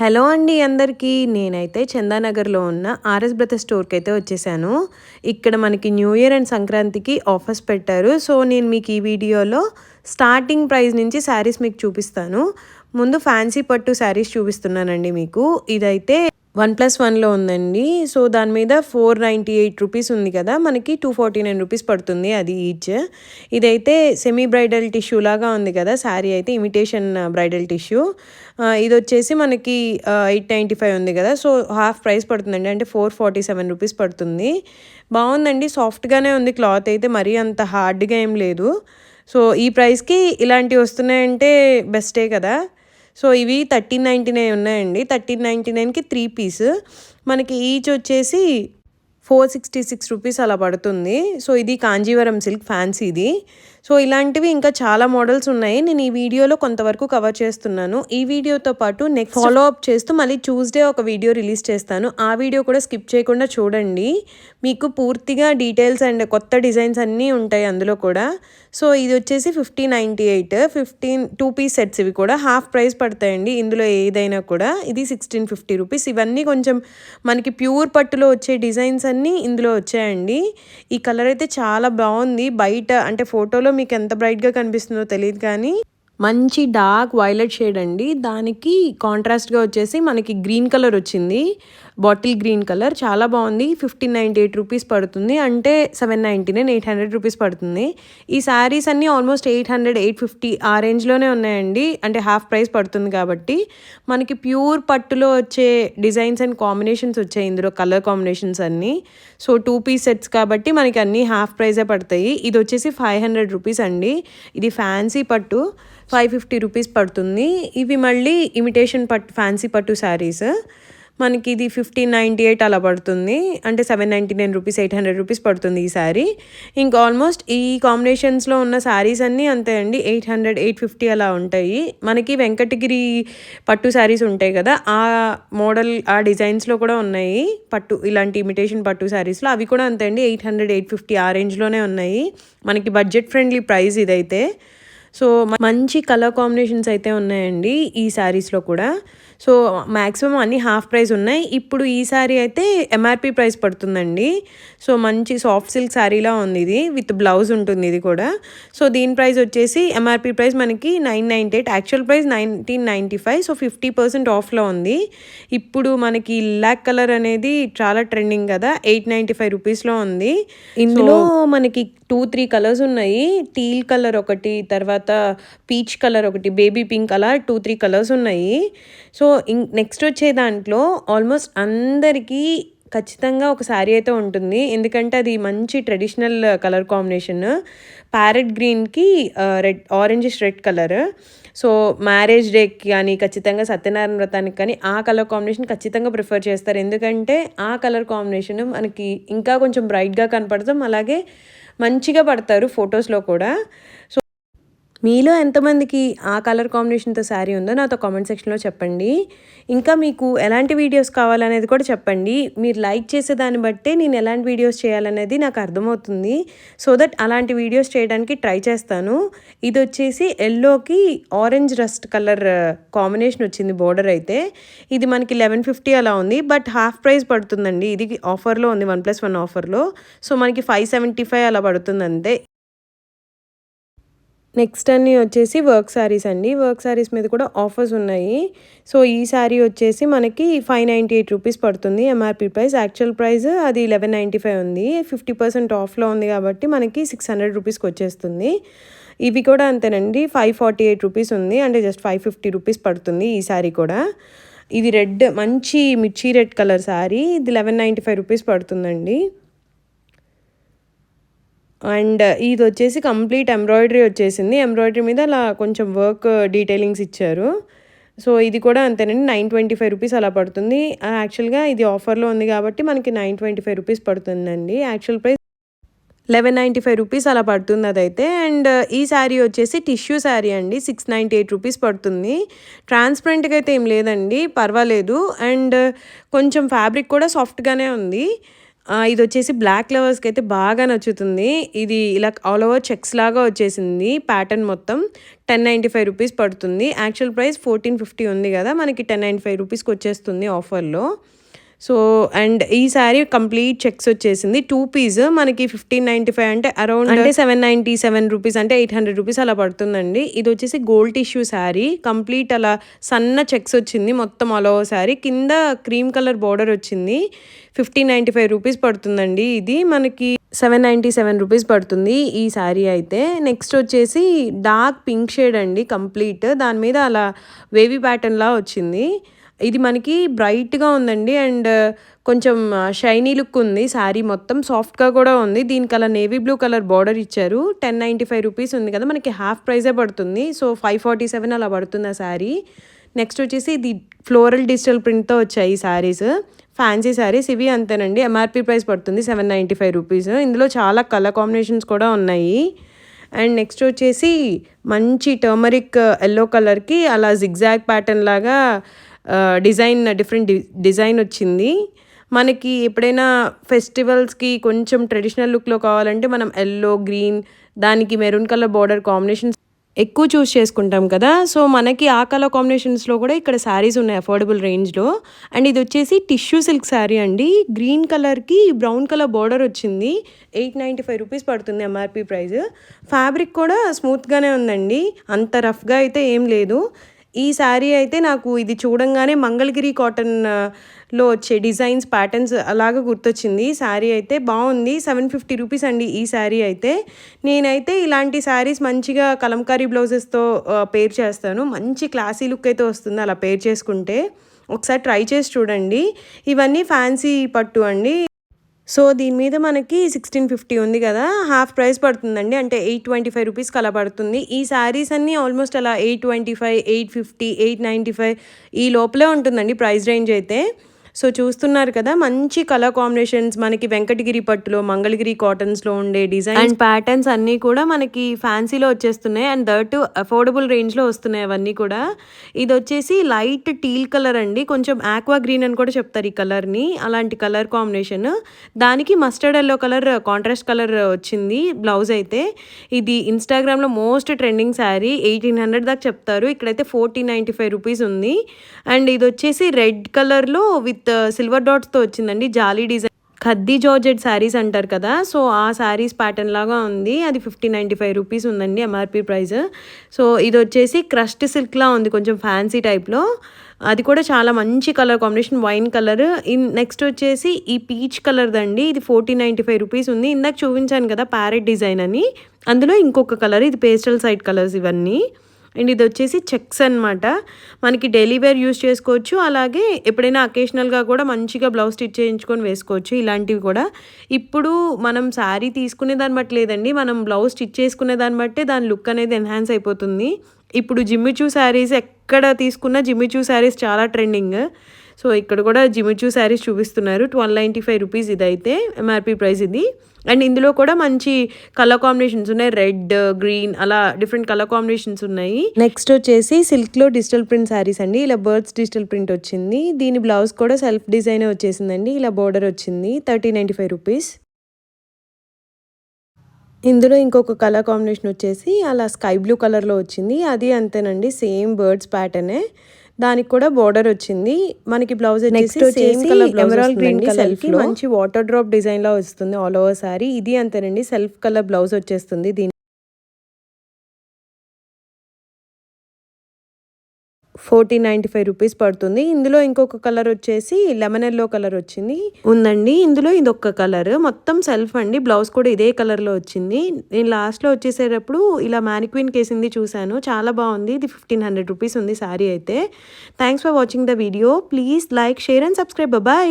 Hello అండి అందరికీ. నేనైతే చందానగర్‌లో ఉన్న ఆర్ఎస్ బ్రదర్స్ స్టోర్‌కైతే వచ్చేసాను. ఇక్కడ మనకి న్యూ ఇయర్ అండ్ సంక్రాంతికి ఆఫర్స్ పెట్టారు. సో, నేను మీకు ఈ వీడియోలో స్టార్టింగ్ ప్రైస్ నుంచి శారీస్ మీకు చూపిస్తాను. ముందు ఫ్యాన్సీ పట్టు శారీస్ చూపిస్తున్నానండి మీకు. ఇదైతే 1+1లో ఉందండి. సో, దాని మీద 498 రూపీస్ ఉంది కదా! మనకి 249 రూపీస్ పడుతుంది అది ఈచ్. ఇదైతే సెమీ బ్రైడల్ టిష్యూ లాగా ఉంది కదా! శారీ అయితే ఇమిటేషన్ బ్రైడల్ టిష్యూ. ఇదొచ్చేసి మనకి 895 ఉంది కదా! సో, హాఫ్ ప్రైస్ పడుతుందండి. అంటే 447 రూపీస్ పడుతుంది. బావుందండి. సాఫ్ట్‌గానే ఉంది క్లాత్ అయితే. మరీ అంత హార్డ్‌గా ఏం లేదు. సో, ఈ ప్రైస్‌కి ఇలాంటివి వస్తున్నాయంటే బెస్టే కదా! సో, ఇవి 1399 ఉన్నాయండి. 1399కి 3 పీస్. మనకి ఈచ్ వచ్చేసి 466 రూపీస్ అలా పడుతుంది. సో, ఇది కాంజీవరం సిల్క్ ఫ్యాన్సీది. సో, ఇలాంటివి ఇంకా చాలా మోడల్స్ ఉన్నాయి. నేను ఈ వీడియోలో కొంతవరకు కవర్ చేస్తున్నాను. ఈ వీడియోతో పాటు నెక్స్ట్ ఫాలో అప్ చేస్తూ మళ్ళీ ట్యూస్డే ఒక వీడియో రిలీజ్ చేస్తాను. ఆ వీడియో కూడా స్కిప్ చేయకుండా చూడండి. మీకు పూర్తిగా డీటెయిల్స్ అండ్ కొత్త డిజైన్స్ అన్నీ ఉంటాయి అందులో కూడా. సో, ఇది వచ్చేసి 1598 2 పీస్ సెట్స్ ఇవి కూడా హాఫ్ ప్రైస్ పడతాయండి ఇందులో ఏదైనా కూడా. ఇది 1650 రూపీస్. ఇవన్నీ కొంచెం మనకి ప్యూర్ పట్టులో వచ్చే డిజైన్స్ అన్నీ ఇందులో వచ్చాయండి. ఈ కలర్ అయితే చాలా బాగుంది. బయట అంటే ఫోటోలో మీకు ఎంత బ్రైట్గా కనిపిస్తుందో తెలియదు కానీ మంచి డార్క్ వైలెట్ షేడ్ అండి. దానికి కాంట్రాస్ట్గా వచ్చేసి మనకి గ్రీన్ కలర్ వచ్చింది. బాటిల్ గ్రీన్ కలర్ చాలా బాగుంది. 1598 రూపీస్ పడుతుంది. అంటే 799 800 రూపీస్ పడుతుంది. ఈ శారీస్ అన్నీ ఆల్మోస్ట్ 800 850 ఆ రేంజ్లోనే ఉన్నాయండి. అంటే హాఫ్ ప్రైస్ పడుతుంది కాబట్టి మనకి ప్యూర్ పట్టులో వచ్చే డిజైన్స్ అండ్ కాంబినేషన్స్ వచ్చాయి ఇందులో కలర్ కాంబినేషన్స్ అన్నీ. సో, 2 పీస్ సెట్స్ కాబట్టి మనకి అన్నీ హాఫ్ ప్రైజే పడతాయి. ఇది వచ్చేసి 500 రూపీస్ అండి. ఇది ఫ్యాన్సీ పట్టు 550 రూపీస్ పడుతుంది. ఇవి మళ్ళీ ఇమిటేషన్ పట్టు ఫ్యాన్సీ పట్టు శారీస్. మనకి ఇది 1598 అలా పడుతుంది. అంటే 799 రూపీస్ 800 రూపీస్ పడుతుంది ఈ శారీ. ఇంకా ఆల్మోస్ట్ ఈ కాంబినేషన్స్లో ఉన్న శారీస్ అన్నీ అంతే అండి. 800 850 అలా ఉంటాయి. మనకి వెంకటగిరి పట్టు శారీస్ ఉంటాయి కదా! ఆ మోడల్ ఆ డిజైన్స్లో కూడా ఉన్నాయి పట్టు ఇలాంటి ఇమిటేషన్ పట్టు శారీస్లో. అవి కూడా అంతే అండి. 800 850 ఆ రేంజ్లోనే ఉన్నాయి. మనకి బడ్జెట్ ఫ్రెండ్లీ ప్రైస్ ఇదైతే. సో, మంచి కలర్ కాంబినేషన్స్ అయితే ఉన్నాయండి ఈ శారీస్లో కూడా. సో, మ్యాక్సిమం అన్నీ హాఫ్ ప్రైస్ ఉన్నాయి. ఇప్పుడు ఈ శారీ అయితే ఎంఆర్పి ప్రైస్ పడుతుందండి. సో, మంచి సాఫ్ట్ సిల్క్ శారీలా ఉంది ఇది. విత్ బ్లౌజ్ ఉంటుంది ఇది కూడా. సో, దీని ప్రైస్ వచ్చేసి ఎంఆర్పి ప్రైస్ మనకి 998. Actual price 1995. సో, 50% ఆఫ్లో ఉంది. ఇప్పుడు మనకి ల్యాక్ కలర్ అనేది చాలా ట్రెండింగ్ కదా! 895 రూపీస్లో ఉంది. ఇందులో మనకి 2-3 కలర్స్ ఉన్నాయి. టీల్ కలర్ ఒకటి, తర్వాత పీచ్ కలర్ ఒకటి, బేబీ పింక్ అలా 2-3 కలర్స్ ఉన్నాయి. సో, నెక్స్ట్ వచ్చే దాంట్లో ఆల్మోస్ట్ అందరికీ ఖచ్చితంగా ఒక శారీ అయితే ఉంటుంది. ఎందుకంటే అది మంచి ట్రెడిషనల్ కలర్ కాంబినేషన్. ప్యారెట్ గ్రీన్కి orangish red colour. So, marriage డేకి కానీ ఖచ్చితంగా సత్యనారాయణ వ్రతానికి కానీ ఆ కలర్ కాంబినేషన్ ఖచ్చితంగా ప్రిఫర్ చేస్తారు. ఎందుకంటే ఆ కలర్ కాంబినేషన్ మనకి ఇంకా కొంచెం బ్రైట్గా కనపడతాం. అలాగే మంచిగా పడతారు ఫొటోస్లో కూడా. సో, మీలో ఎంతమందికి ఆ కలర్ కాంబినేషన్తో శారీ ఉందో నాతో కామెంట్ సెక్షన్లో చెప్పండి. ఇంకా మీకు ఎలాంటి వీడియోస్ కావాలనేది కూడా చెప్పండి. మీరు లైక్ చేసే దాన్ని బట్టే నేను ఎలాంటి వీడియోస్ చేయాలనేది నాకు అర్థమవుతుంది. సో దట్ అలాంటి వీడియోస్ చేయడానికి ట్రై చేస్తాను. ఇది వచ్చేసి ఎల్లోకి ఆరెంజ్ రస్ట్ కలర్ కాంబినేషన్ వచ్చింది బోర్డర్ అయితే. ఇది మనకి 1150 అలా ఉంది. బట్ హాఫ్ ప్రైస్ పడుతుందండి. ఇది ఆఫర్లో ఉంది 1+1 ఆఫర్లో. సో, మనకి 575 అలా పడుతుంది అంతే. నెక్స్ట్ అన్నీ వచ్చేసి వర్క్ శారీస్ అండి. వర్క్ శారీస్ మీద కూడా ఆఫర్స్ ఉన్నాయి. సో, ఈ శారీ వచ్చేసి మనకి 598 రూపీస్ పడుతుంది ఎంఆర్పి ప్రైస్. యాక్చువల్ ప్రైస్ అది 1195 ఉంది. 50% ఆఫ్లో ఉంది కాబట్టి మనకి 600 రూపీస్కి వచ్చేస్తుంది. ఇవి కూడా అంతేనండి. 548 రూపీస్ ఉంది. అంటే జస్ట్ 550 రూపీస్ పడుతుంది ఈ శారీ కూడా. ఇది రెడ్ మంచి మిర్చి రెడ్ కలర్ శారీ. ఇది 1195 రూపీస్ పడుతుందండి. అండ్ ఇది వచ్చేసి కంప్లీట్ ఎంబ్రాయిడరీ వచ్చేసింది. ఎంబ్రాయిడరీ మీద అలా కొంచెం వర్క్ డీటెయిలింగ్స్ ఇచ్చారు. సో, ఇది కూడా అంతేనండి. 925 రూపీస్ అలా పడుతుంది. యాక్చువల్గా ఇది ఆఫర్లో ఉంది కాబట్టి మనకి 925 రూపీస్ పడుతుందండి. యాక్చువల్ ప్రైస్ 1195 రూపీస్ అలా పడుతుంది అదైతే. అండ్ ఈ శారీ వచ్చేసి టిష్యూ శారీ అండి. 698 రూపీస్ పడుతుంది. ట్రాన్స్పరెంట్గా అయితే ఏం లేదండి, పర్వాలేదు. అండ్ కొంచెం ఫ్యాబ్రిక్ కూడా సాఫ్ట్గానే ఉంది. ఇదొచ్చేసి బ్లాక్ లవర్స్‌కైతే బాగా నచ్చుతుంది. ఇది ఇలా ఆల్ ఓవర్ చెక్స్ లాగా వచ్చేసింది ప్యాటర్న్ మొత్తం. 1095 రూపీస్ పడుతుంది. యాక్చువల్ ప్రైస్ 1450 ఉంది గదా! మనకి 1095 రూపీస్‌కి వచ్చేస్తుంది ఆఫర్‌లో. సో, అండ్ ఈ శారీ కంప్లీట్ చెక్స్ వచ్చేసింది. 2 పీస్ మనకి 1595 అంటే అరౌండ్ అంటే 797 రూపీస్ అంటే 800 రూపీస్ అలా పడుతుందండి. ఇది వచ్చేసి గోల్డ్ టిష్యూ శారీ. కంప్లీట్ అలా సన్న చెక్స్ వచ్చింది మొత్తం ఆల్ ఓవర్ శారీ. కింద క్రీమ్ కలర్ బోర్డర్ వచ్చింది. 1595 రూపీస్ పడుతుందండి. ఇది మనకి 797 రూపీస్ పడుతుంది ఈ శారీ అయితే. నెక్స్ట్ వచ్చేసి డార్క్ పింక్ షేడ్ అండి కంప్లీట్. దాని మీద అలా వేవీ ప్యాటర్న్‌లా వచ్చింది. ఇది మనకి బ్రైట్‌గా ఉందండి. అండ్ కొంచెం షైనీ లుక్ ఉంది శారీ మొత్తం. సాఫ్ట్‌గా కూడా ఉంది. దీనికి అలా నేవీ బ్లూ కలర్ బార్డర్ ఇచ్చారు. 1095 రూపీస్ ఉంది కదా! మనకి హాఫ్ ప్రైజే పడుతుంది. సో, 547 అలా పడుతుంది ఆ శారీ. నెక్స్ట్ వచ్చేసి ఇది ఫ్లోరల్ డిజిటల్ ప్రింట్‌తో వచ్చాయి ఈ శారీస్. ఫ్యాన్సీ శారీస్ ఇవి అంతేనండి. ఎంఆర్‌పీ ప్రైస్ పడుతుంది 795 రూపీస్. ఇందులో చాలా కలర్ కాంబినేషన్స్ కూడా ఉన్నాయి. అండ్ నెక్స్ట్ వచ్చేసి మంచి టర్మరిక్ యెల్లో కలర్‌కి అలా జిగ్‌జాగ్ ప్యాటర్న్ లాగా డిఫరెంట్ డిజైన్ వచ్చింది. మనకి ఎప్పుడైనా ఫెస్టివల్స్‌కి కొంచెం ట్రెడిషనల్ లుక్‌లో కావాలంటే మనం యెల్లో, గ్రీన్ దానికి మెరూన్ కలర్ బార్డర్ కాంబినేషన్స్ ఎక్కువ చూస్ చేసుకుంటాం కదా! సో, మనకి ఆ కలర్ కాంబినేషన్స్‌లో కూడా ఇక్కడ శారీస్ ఉన్నాయి అఫోర్డబుల్ రేంజ్‌లో. అండ్ ఇది వచ్చేసి టిష్యూ సిల్క్ శారీ అండి. గ్రీన్ కలర్‌కి బ్రౌన్ కలర్ బార్డర్ వచ్చింది. 895 రూపీస్ పడుతుంది ఎంఆర్‌పీ ప్రైస్. ఫ్యాబ్రిక్ కూడా స్మూత్‌గానే ఉందండి. అంత రఫ్‌గా అయితే ఏం లేదు. ఈ శారీ అయితే నాకు ఇది చూడంగానే మంగళగిరి కాటన్‌లో వచ్చే డిజైన్స్, ప్యాటర్న్స్ అలాగా గుర్తొచ్చింది. శారీ అయితే బాగుంది. 750 రూపీస్ అండి ఈ శారీ అయితే. నేనైతే ఇలాంటి శారీస్ మంచిగా కలంకారీ బ్లౌజెస్‌తో పేర్ చేస్తాను. మంచి క్లాసీ లుక్ అయితే వస్తుంది అలా పేర్ చేసుకుంటే. ఒకసారి ట్రై చేసి చూడండి. ఇవన్నీ ఫ్యాన్సీ పట్టు అండి. సో, దీని మీద మనకి 1650 ఉంది కదా! హాఫ్ ప్రైస్ పడుతుందండి. అంటే 825 రూపీస్‌కి అలా పడుతుంది. ఈ శారీస్ అన్నీ ఆల్మోస్ట్ అలా 825, 850, 895 ఈ లోపలే ఉంటుందండి ప్రైస్ రేంజ్ అయితే. సో, చూస్తున్నారు కదా! మంచి కలర్ కాంబినేషన్స్ మనకి వెంకటగిరి పట్టులో, మంగళగిరి కాటన్స్‌లో ఉండే డిజైన్ అండ్ ప్యాటర్న్స్ అన్నీ కూడా మనకి ఫ్యాన్సీలో వచ్చేస్తున్నాయి. అండ్ దట్ అఫోర్డబుల్ రేంజ్‌లో వస్తున్నాయి అవన్నీ కూడా. ఇదొచ్చేసి లైట్ టీల్ కలర్ అండి. కొంచెం ఆక్వా గ్రీన్ అని కూడా చెప్తారు ఈ కలర్‌ని. అలాంటి కలర్ కాంబినేషన్. దానికి mustard yellow colour contrast colour వచ్చింది బ్లౌజ్ అయితే. ఇది ఇన్‌స్టాగ్రామ్‌లో మోస్ట్ ట్రెండింగ్ శారీ. 1800 దాకా చెప్తారు. ఇక్కడైతే 1495 రూపీస్ ఉంది. అండ్ ఇదొచ్చేసి రెడ్ కలర్‌లో విత్ సిల్వర్ డాట్స్‌తో వచ్చిందండి. జాలీ డిజైన్ ఖద్దీ జార్జెట్ శారీస్ అంటారు కదా! సో, ఆ శారీస్ ప్యాటర్న్ లాగా ఉంది. అది 1595 రూపీస్ ఉందండి ఎంఆర్‌పీ ప్రైస్. సో, ఇదొచ్చేసి క్రష్డ్ సిల్క్‌లా ఉంది కొంచెం ఫ్యాన్సీ టైప్‌లో. అది కూడా చాలా మంచి colour combination wine colour. Next వచ్చేసి ఈ పీచ్ కలర్‌దండి. ఇది 1495 రూపీస్ ఉంది. ఇందాక చూపించాను కదా! ప్యారెట్ డిజైన్ అని. అందులో ఇంకొక కలర్ ఇది పేస్టల్ సైడ్ కలర్స్ ఇవన్నీ. అండ్ ఇది వచ్చేసి చెక్స్ అనమాట. మనకి డైలీ వేర్ యూస్ చేసుకోవచ్చు. అలాగే ఎప్పుడైనా అకేషనల్‌గా కూడా మంచిగా బ్లౌజ్ స్టిచ్ చేయించుకొని వేసుకోవచ్చు ఇలాంటివి కూడా. ఇప్పుడు మనం శారీ తీసుకునే దాన్ని బట్టి లేదండి. మనం బ్లౌజ్ స్టిచ్ చేసుకునే దాన్ని బట్టే దాని లుక్ అనేది ఎన్హాన్స్ అయిపోతుంది. ఇప్పుడు జిమ్మిచూ శారీస్ ఎక్కడ తీసుకున్నా జిమ్మిచూ శారీస్ చాలా ట్రెండింగ్. సో, ఇక్కడ కూడా జిమ్మిచూ శారీస్ చూపిస్తున్నారు. 1295 రూపీస్ ఇదైతే ఎంఆర్‌పీ ప్రైస్ ఇది. అండ్ ఇందులో కూడా మంచి కలర్ కాంబినేషన్స్ ఉన్నాయి. రెడ్, గ్రీన్ అలా డిఫరెంట్ కలర్ కాంబినేషన్స్ ఉన్నాయి. నెక్స్ట్ వచ్చేసి సిల్క్‌లో డిజిటల్ ప్రింట్ శారీస్ అండి. ఇలా బర్డ్స్ డిజిటల్ ప్రింట్ వచ్చింది. దీని బ్లౌజ్ కూడా సెల్ఫ్ డిజైనే వచ్చేసిందండి. ఇలా బోర్డర్ వచ్చింది. 1395 రూపీస్. ఇందులో ఇంకొక కలర్ కాంబినేషన్ వచ్చేసి అలా స్కై బ్లూ కలర్‌లో వచ్చింది. అది అంతేనండి. సేమ్ బర్డ్స్ ప్యాటర్నే. దానికి కూడా బోర్డర్ వచ్చింది. మనకి బ్లౌజ్ వచ్చేసి same colour blouse emerald green కలర్‌కి మంచి వాటర్ డ్రాప్ డిజైన్‌లా వస్తుంది ఆల్ ఓవర్ సారీ. ఇది అంతేనండి. సెల్ఫ్ కలర్ బ్లౌజ్ వచ్చేస్తుంది. దీని 1495 రూపీస్ పడుతుంది. ఇందులో ఇంకొక కలర్ వచ్చేసి లెమన్ యెల్లో కలర్ వచ్చింది ఉందండి. ఇందులో ఇదొక్క కలర్ మొత్తం సెల్ఫ్ అండి. బ్లౌజ్ కూడా ఇదే కలర్‌లో వచ్చింది. నేను లాస్ట్‌లో వచ్చేసేటప్పుడు ఇలా మ్యానిక్విన్ కేసింది చూశాను. చాలా బాగుంది. ఇది 1500 రూపీస్ ఉంది శారీ అయితే. Thanks for watching the video. Please like, share and subscribe. Bye.